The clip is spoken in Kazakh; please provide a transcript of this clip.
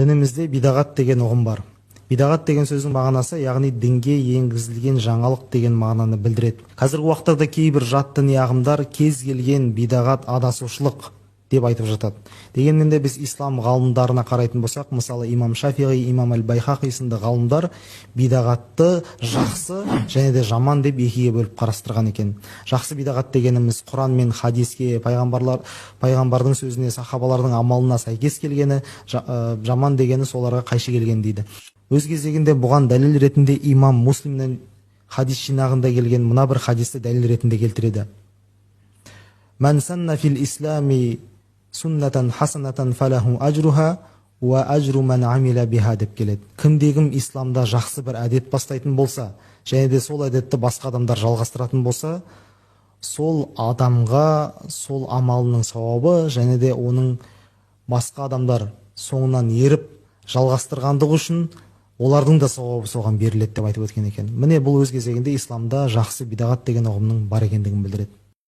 Дінімізде бидағат деген ұғым бар. Бидағат деген сөздің мағынасы, яғни дінге енгізілген жаңалық деген мағынаны білдіреді. Қазіргі уақыттарда кейбір жат діни ағымдар кез келген бидағат адасушылық деп айтып жатады. Дегенмен де біз ислам ғалымдарына қарайтын болсақ, мысалы имам Шафиғи, имам Аль-Байхақи сынды ғалымдар бидағатты жақсы және де жаман деп екіге бөліп қарастырған екен. Жақсы бидағат дегеніміз Құран мен хадиске, пайғамбардың сөзіне, сахабалардың амалына сәйкес келгені, жаман дегені соларға қайшы келген дейді. Өз кезегінде бұған дәлел ретінде имам Муслимнің хадис жинағында келген мына бір хадисті дәлел ретінде келтіреді. Мән санна фил ислами суннатан хасанатан фалаху ажруха ва ажру ман амила биха деп келеді. Кімде-кім исламда жақсы бір әдет бастайтын болса, және де сол әдетті басқа адамдар жалғастыратын болса, сол адамға сол амалының сауабы және де оның басқа адамдар соңынан еріп жалғастырғандығы үшін олардың да сауабы соған беріледі деп айтып өткен екен. Міне бұл өз кезегінде исламда жақсы бидағат деген ұғымның бар екендігін білдіреді.